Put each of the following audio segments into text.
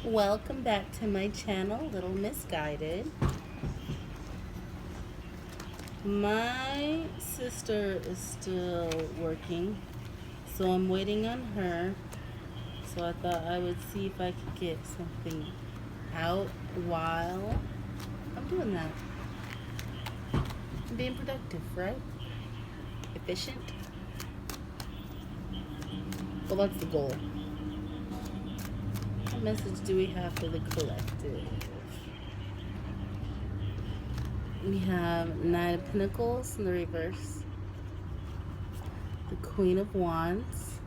Welcome back to my channel, Little Misguided. My sister is still working, so I'm waiting on her. So I thought I would see if I could get something out while I'm doing that. I'm being productive, right? Efficient. Well, that's the goal. What message do we have for the collective? We have Nine of Pentacles in the reverse, the Queen of Wands,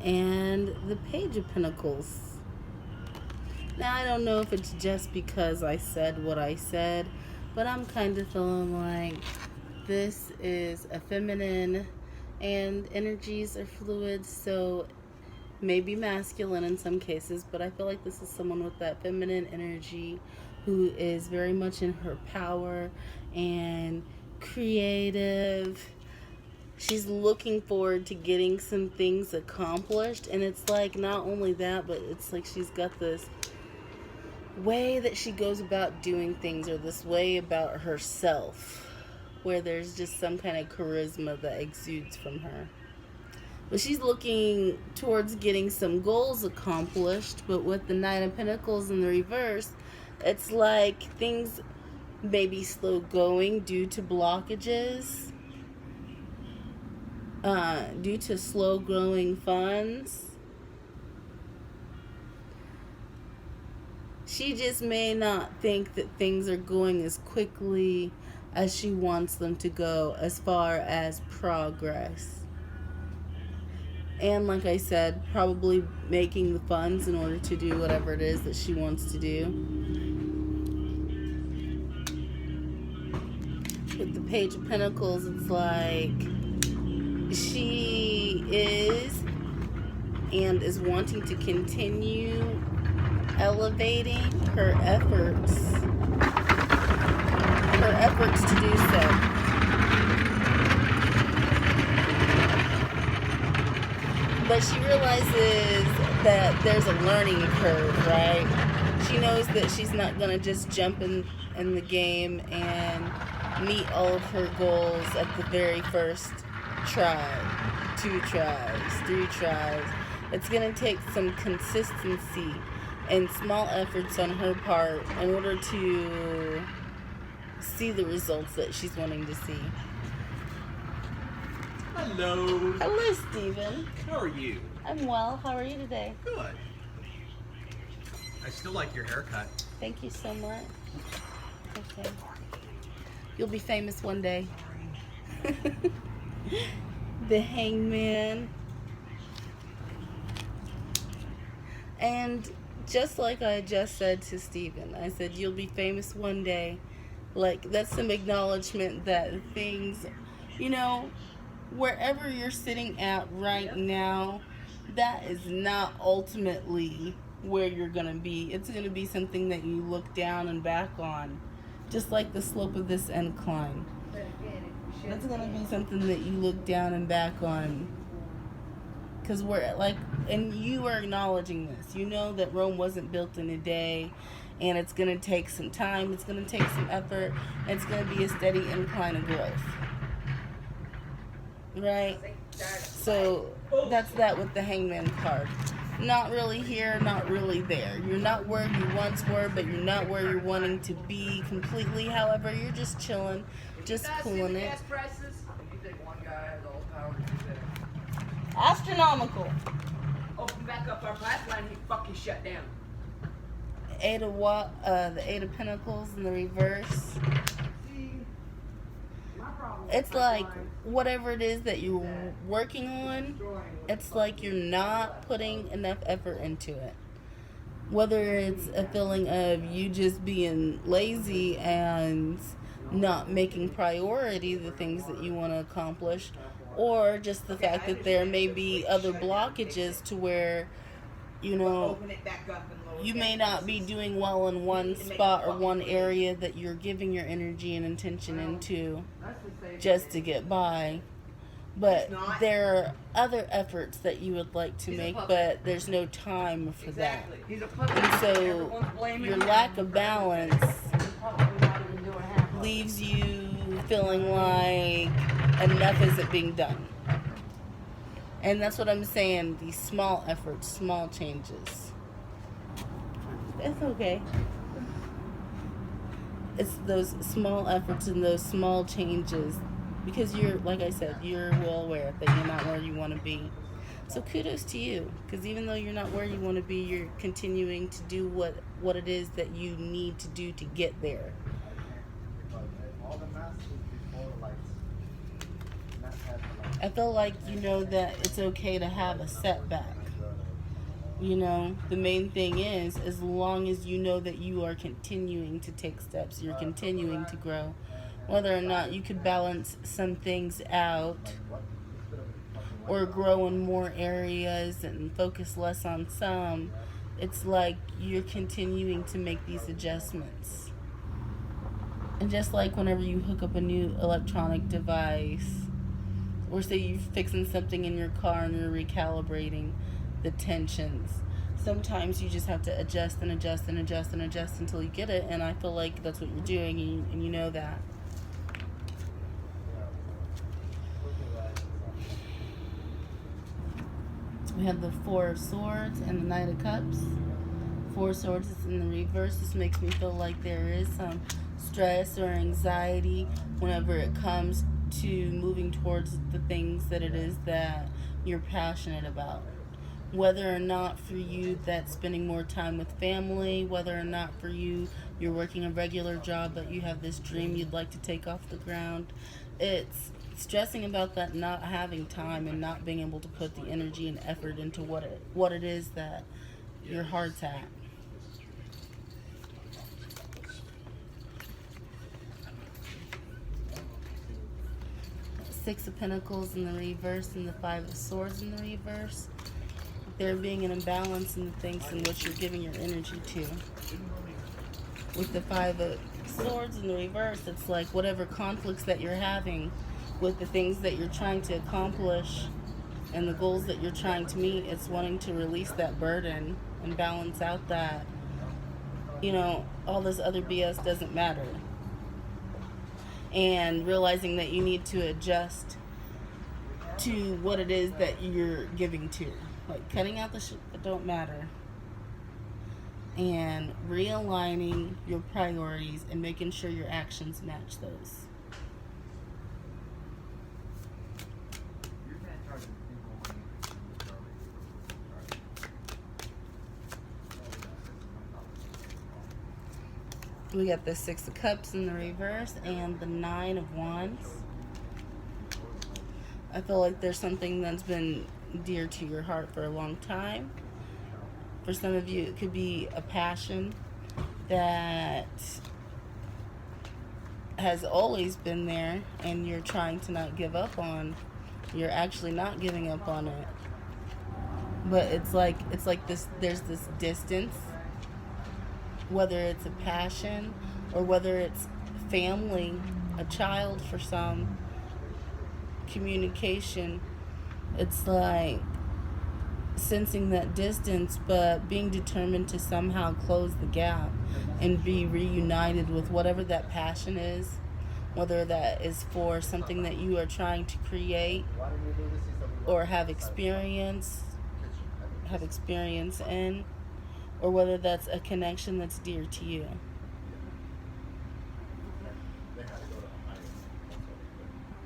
and the Page of Pentacles. Now, I don't know if it's just because I said what I said, but I'm kind of feeling like this is a feminine and energies are fluid, so maybe masculine in some cases, but I feel like this is someone with that feminine energy who is very much in her power and creative. She's looking forward to getting some things accomplished, and it's like not only that, but it's like she's got this way that she goes about doing things, or this way about herself, where there's just some kind of charisma that exudes from her. But she's looking towards getting some goals accomplished, but with the Nine of Pentacles in the reverse, it's like things may be slow going due to blockages, due to slow growing funds. She just may not think that things are going as quickly as she wants them to go as far as progress. And like I said, probably making the funds in order to do whatever it is that she wants to do. With the Page of Pentacles, it's like she is and is wanting to continue elevating her efforts to do so. But she realizes that there's a learning curve, right? She knows that she's not going to just jump in the game and meet all of her goals at the very first try, 2 tries, 3 tries. It's going to take some consistency and small efforts on her part in order to see the results that she's wanting to see. Hello. Hello, Stephen. How are you? I'm well. How are you today? Good. I still like your haircut. Thank you so much. Okay. You'll be famous one day. The Hangman. And just like I just said to Stephen, I said, you'll be famous one day. Like, that's some acknowledgement that things, wherever you're sitting at right now, that is not ultimately where you're going to be. It's going to be something that you look down and back on, just like the slope of this incline. That's going to be something that you look down and back on. Because we're like, and you are acknowledging this. You know that Rome wasn't built in a day, and it's going to take some time, it's going to take some effort, and it's going to be a steady incline of growth. Right? So that's that with the Hangman card. Not really here, not really there. You're not where you once were, but you're not where you're wanting to be completely. However, you're just chilling, just cooling it. Astronomical. Open back up our pipeline, he fucking shut down. The Eight of Pentacles in the reverse. It's like whatever it is that you're working on, it's like you're not putting enough effort into it. Whether it's a feeling of you just being lazy and not making priority the things that you want to accomplish, or just the fact that there may be other blockages to where, you may not be doing well in one spot or one area that you're giving your energy and intention into just to get by. But It's not. there are other efforts that you would like to He's a make, puppet. but there's no time for Exactly. He's a that. puppet. And so Everyone's blaming your him lack of for balance everything. He's probably not even doing half of it. leaves you feeling like enough isn't being done. And that's what I'm saying, these small efforts, small changes. It's okay. It's those small efforts and those small changes, because you're, like I said, you're well aware that you're not where you want to be. So kudos to you, because even though you're not where you want to be, you're continuing to do what it is that you need to do to get there. I feel like you know that it's okay to have a setback. You know, the main thing is, as long as you know that you are continuing to take steps, you're continuing to grow, whether or not you could balance some things out or grow in more areas and focus less on some, it's like you're continuing to make these adjustments. And just like whenever you hook up a new electronic device, or say you're fixing something in your car and you're recalibrating the tensions, sometimes you just have to adjust and adjust and adjust and adjust until you get it. And I feel like that's what you're doing, and you know that. We have the Four of Swords and the Knight of Cups. Four of Swords is in the reverse. This makes me feel like there is some stress or anxiety whenever it comes to moving towards the things that it is that you're passionate about. Whether or not for you that's spending more time with family, whether or not for you you're working a regular job but you have this dream you'd like to take off the ground, it's stressing about that not having time and not being able to put the energy and effort into what it is that your heart's at. Six of Pentacles in the reverse and the Five of Swords in the reverse. There being an imbalance in the things in which you're giving your energy to. With the Five of Swords in the reverse, it's like whatever conflicts that you're having with the things that you're trying to accomplish and the goals that you're trying to meet, it's wanting to release that burden and balance out that, you know, all this other BS doesn't matter. And realizing that you need to adjust to what it is that you're giving to. Like cutting out the shit that don't matter. And realigning your priorities and making sure your actions match those. We got the Six of Cups in the reverse and the Nine of Wands. I feel like there's something that's been dear to your heart for a long time. For some of you, it could be a passion that has always been there and you're trying to not give up on. You're actually not giving up on it. But it's like this, there's this distance, whether it's a passion or whether it's family, a child for some, communication. It's like sensing that distance, but being determined to somehow close the gap and be reunited with whatever that passion is, whether that is for something that you are trying to create or have experience in, or whether that's a connection that's dear to you.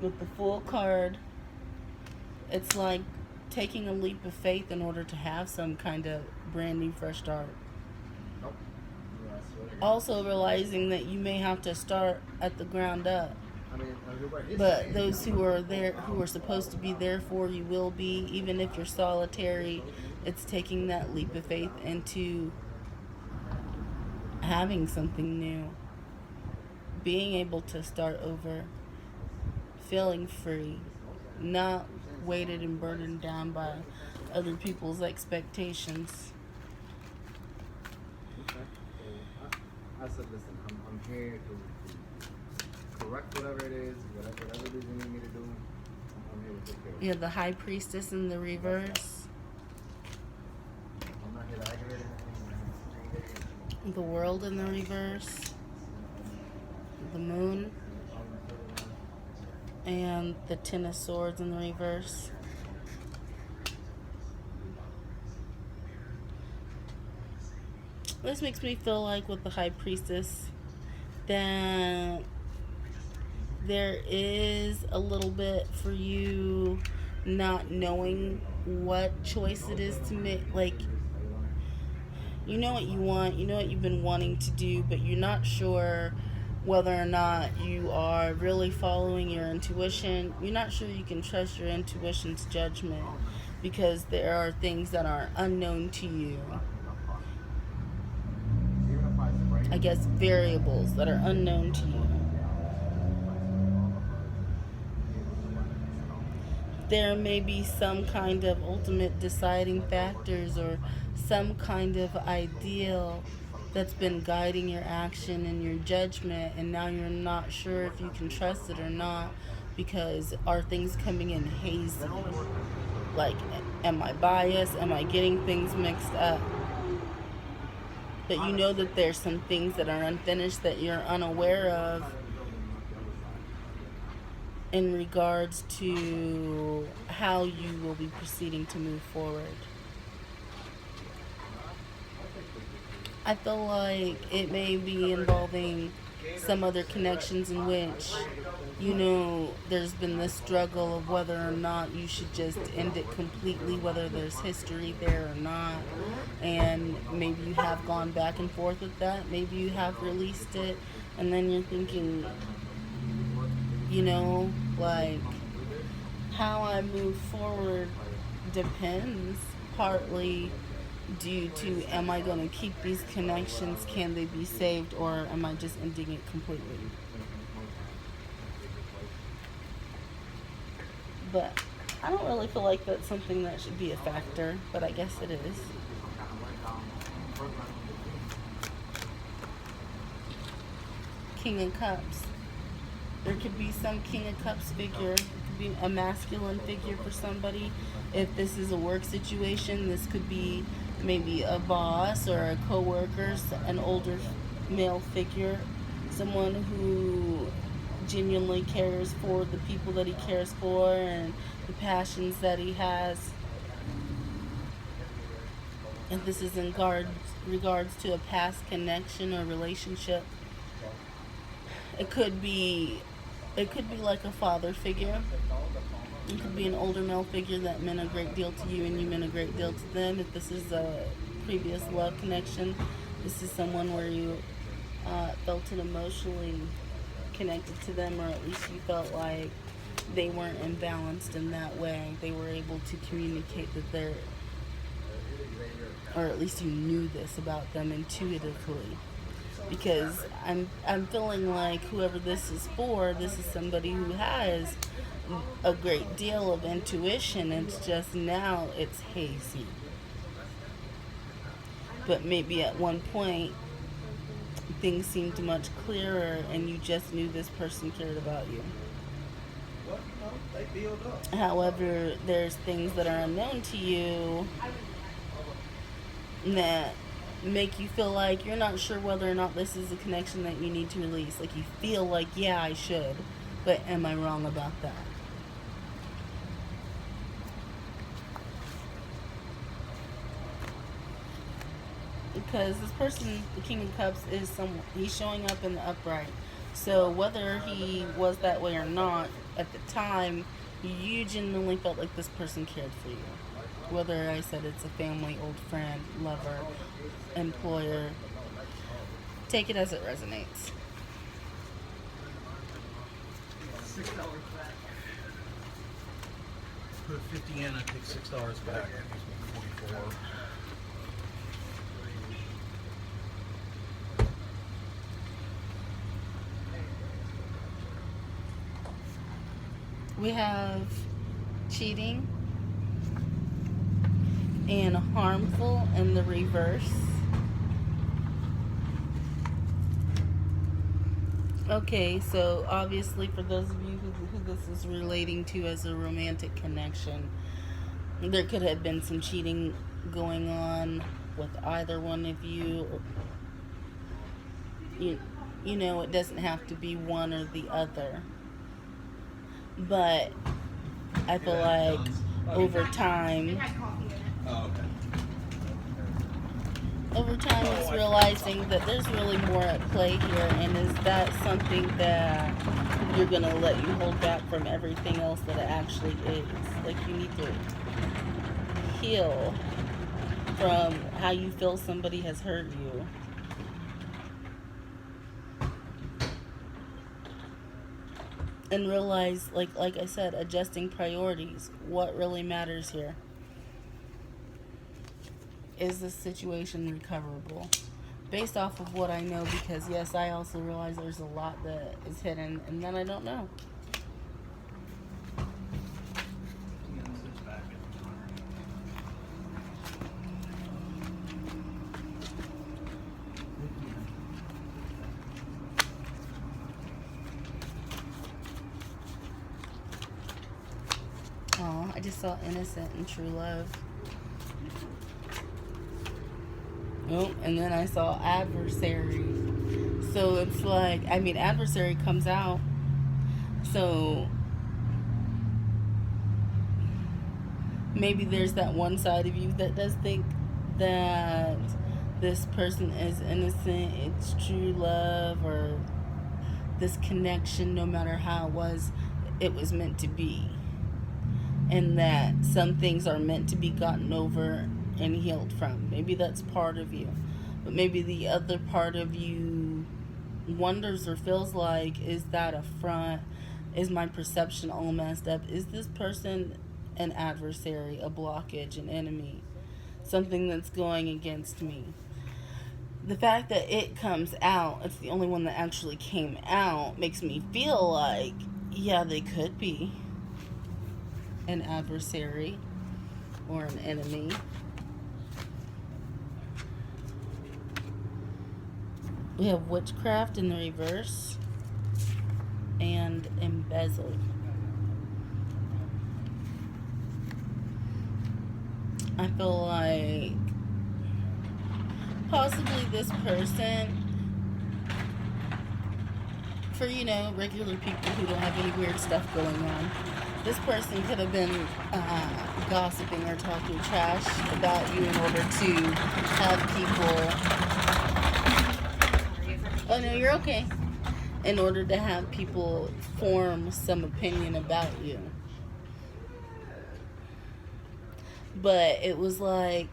With the Fool card, it's like taking a leap of faith in order to have some kind of brand new fresh start. Also realizing that you may have to start at the ground up. But those who are there, who are supposed to be there for you, will be, even if you're solitary. It's taking that leap of faith into having something new, being able to start over, feeling free, not weighted and burdened down by other people's expectations. I said, listen, I'm here to correct whatever it is, whatever it is you need me to do. I'm here to take care of You have the High Priestess in the reverse. I'm not here to aggravate anything. The World in the reverse. The Moon. And the Ten of Swords in the reverse. This makes me feel like with the High Priestess that there is a little bit for you not knowing what choice it is to make. Like, you know what you want, you know what you've been wanting to do, but you're not sure whether or not you are really following your intuition. You're not sure you can trust your intuition's judgment because there are things that are unknown to you. I guess variables that are unknown to you. There may be some kind of ultimate deciding factors or some kind of ideal that's been guiding your action and your judgment, and now you're not sure if you can trust it or not because are things coming in hazy? Like, am I biased? Am I getting things mixed up? But you know that there's some things that are unfinished that you're unaware of in regards to how you will be proceeding to move forward. I feel like it may be involving some other connections in which, you know, there's been this struggle of whether or not you should just end it completely, whether there's history there or not. And maybe you have gone back and forth with that. Maybe you have released it, and then you're thinking, you know, like, how I move forward depends partly due to, am I going to keep these connections, can they be saved, or am I just ending it completely? But I don't really feel like that's something that should be a factor, but I guess it is. King of Cups. There could be some King of Cups figure. It could be a masculine figure for somebody. If this is a work situation, this could be maybe a boss or a co-worker, an older male figure, someone who genuinely cares for the people that he cares for and the passions that he has. If this is in regards to a past connection or relationship, it could be like a father figure. It could be an older male figure that meant a great deal to you and you meant a great deal to them. If this is a previous love connection, this is someone where you felt it emotionally connected to them, or at least you felt like they weren't imbalanced in that way. They were able to communicate that they're, or at least you knew this about them intuitively. Because I'm feeling like whoever this is for, this is somebody who has a great deal of intuition. It's just now it's hazy. But maybe at one point things seemed much clearer and you just knew this person cared about you. However, there's things that are unknown to you that make you feel like you're not sure whether or not this is a connection that you need to release. Like you feel like, yeah, I should, but am I wrong about that? Because this person, the King of Cups, is someone, he's showing up in the upright. So whether he was that way or not, at the time, you genuinely felt like this person cared for you. Whether I said it's a family, old friend, lover, employer, take it as it resonates. $6 back. Put 50 in, I take $6 back. That gives me 44. We have cheating and harmful in the reverse. Okay, so obviously for those of you who this is relating to as a romantic connection, there could have been some cheating going on with either one of you. You, you know, it doesn't have to be one or the other. But I feel like over time, it's realizing that there's really more at play here. And is that something that you're going to let you hold back from everything else that it actually is? Like, you need to heal from how you feel somebody has hurt you. And realize, like I said, adjusting priorities. What really matters here? Is this situation recoverable? Based off of what I know, because yes, I also realize there's a lot that is hidden and then I don't know. Oh, I just saw innocent and true love. Oh, and then I saw adversary. So it's like, I mean, adversary comes out. So maybe there's that one side of you that does think that this person is innocent, it's true love, or this connection, no matter how it was meant to be. And that some things are meant to be gotten over and healed from. Maybe that's part of you. But maybe the other part of you wonders or feels like, is that a front? Is my perception all messed up? Is this person an adversary, a blockage, an enemy? Something that's going against me? The fact that it comes out, it's the only one that actually came out, makes me feel like, yeah, they could be an adversary or an enemy. We have witchcraft in the reverse and embezzled. I feel like possibly this person, for, you know, regular people who don't have any weird stuff going on, this person could have been gossiping or talking trash about you in order to have people... Oh, no, you're okay. In order to have people form some opinion about you. But it was like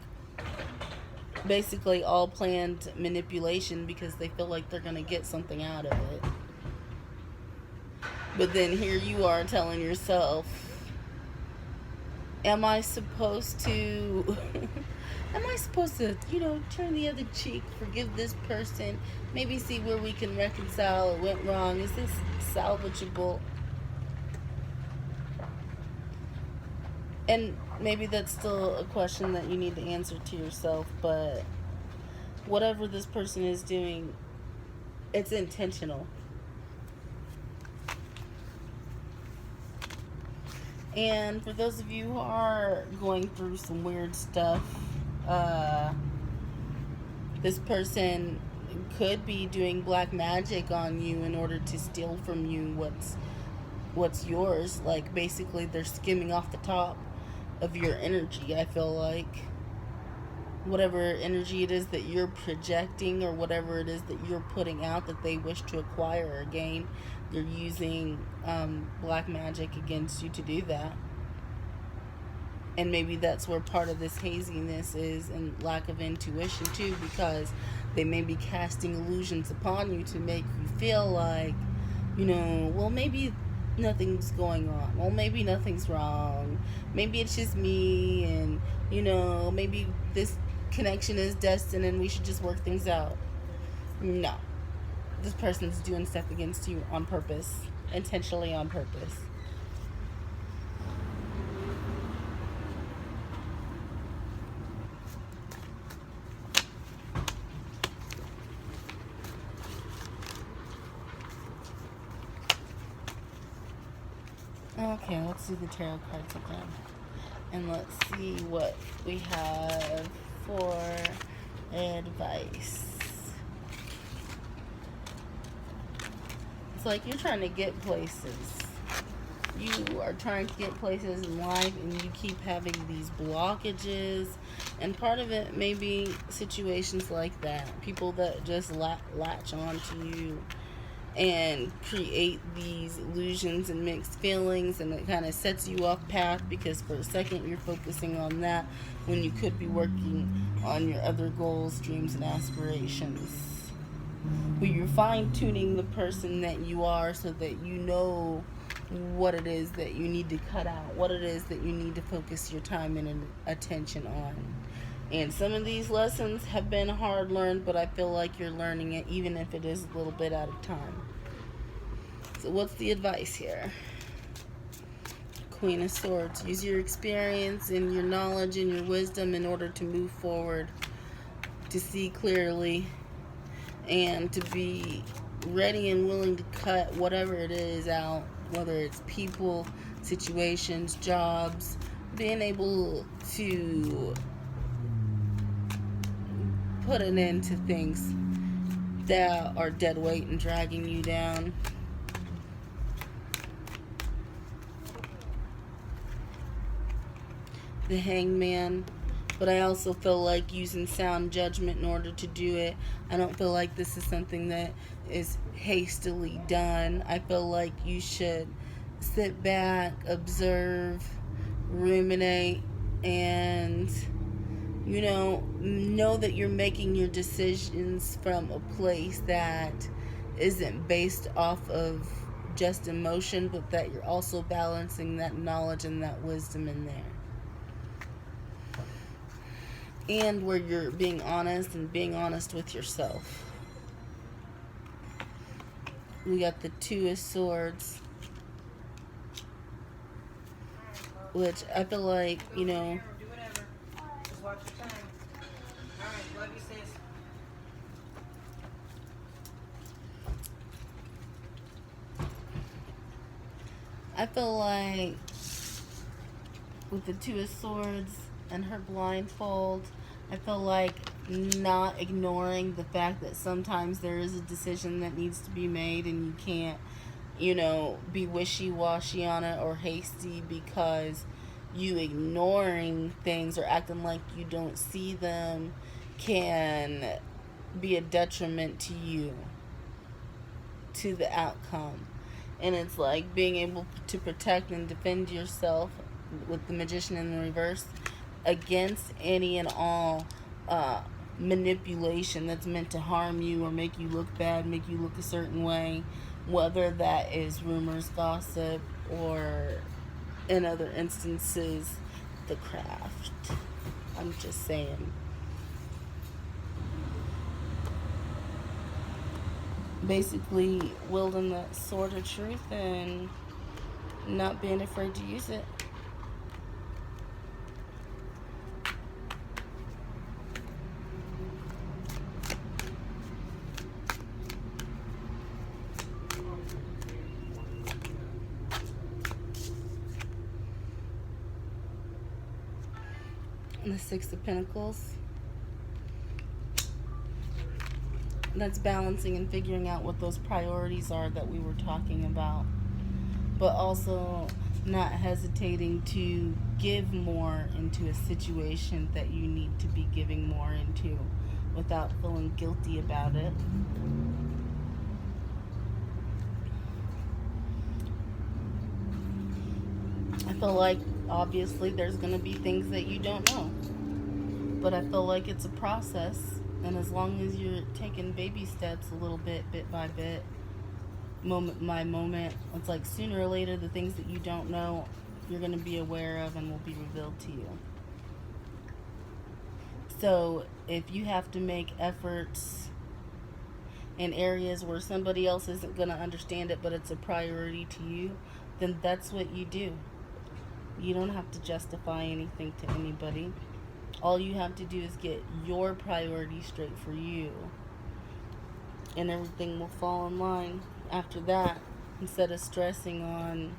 basically all planned manipulation because they feel like they're going to get something out of it. But then here you are telling yourself, am I supposed to you know, turn the other cheek, forgive this person, maybe see where we can reconcile what went wrong? Is this salvageable? And maybe that's still a question that you need to answer to yourself, but whatever this person is doing, it's intentional. And for those of you who are going through some weird stuff, this person could be doing black magic on you in order to steal from you what's yours. Like, basically they're skimming off the top of your energy. I feel like whatever energy it is that you're projecting, or whatever it is that you're putting out that they wish to acquire or gain, they're using black magic against you to do that. And maybe that's where part of this haziness is, and lack of intuition too, because they may be casting illusions upon you to make you feel like, you know, well, maybe nothing's going on. Well, maybe nothing's wrong. Maybe it's just me, and, you know, maybe this connection is destined and we should just work things out. No. This person's doing stuff against you on purpose, intentionally on purpose. Okay, let's do the tarot cards again. And let's see what we have for advice. It's like you're trying to get places. You are trying to get places in life and you keep having these blockages. And part of it may be situations like that. People that just latch on to you and create these illusions and mixed feelings, and it kind of sets you off path because for a second you're focusing on that when you could be working on your other goals, dreams, and aspirations. But you're fine-tuning the person that you are so that you know what it is that you need to cut out, what it is that you need to focus your time and attention on. And some of these lessons have been hard learned, but I feel like you're learning it even if it is a little bit out of time. So what's the advice here? Queen of Swords. Use your experience and your knowledge and your wisdom in order to move forward, to see clearly, and to be ready and willing to cut whatever it is out, whether it's people, situations, jobs, being able to put an end to things that are dead weight and dragging you down. The Hangman. But I also feel like using sound judgment in order to do it. I don't feel like this is something that is hastily done. I feel like you should sit back, observe, ruminate, and know that you're making your decisions from a place that isn't based off of just emotion, but that you're also balancing that knowledge and that wisdom in there. And where you're being honest and being honest with yourself. We got the Two of Swords, which I feel like, Do whatever. Just watch your time. Alright, love you, sis. I feel like with the Two of Swords and her blindfold, I feel like not ignoring the fact that sometimes there is a decision that needs to be made and you can't, be wishy-washy on it or hasty because you ignoring things or acting like you don't see them can be a detriment to you, to the outcome. And it's like being able to protect and defend yourself with the Magician in the reverse against any and all manipulation that's meant to harm you or make you look bad, make you look a certain way, whether that is rumors, gossip, or in other instances, the craft. I'm just saying. Basically, wielding that sword of truth and not being afraid to use it. And the Six of Pentacles. That's balancing and figuring out what those priorities are that we were talking about. But also not hesitating to give more into a situation that you need to be giving more into without feeling guilty about it. I feel like obviously there's going to be things that you don't know. But I feel like it's a process. And as long as you're taking baby steps a little bit by bit, moment by moment, it's like sooner or later the things that you don't know you're going to be aware of and will be revealed to you. So if you have to make efforts in areas where somebody else isn't going to understand it but it's a priority to you, then that's what you do. You don't have to justify anything to anybody. All you have to do is get your priorities straight for you, and everything will fall in line after that, instead of stressing on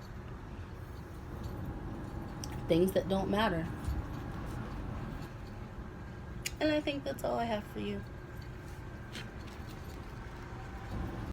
things that don't matter. And I think that's all I have for you.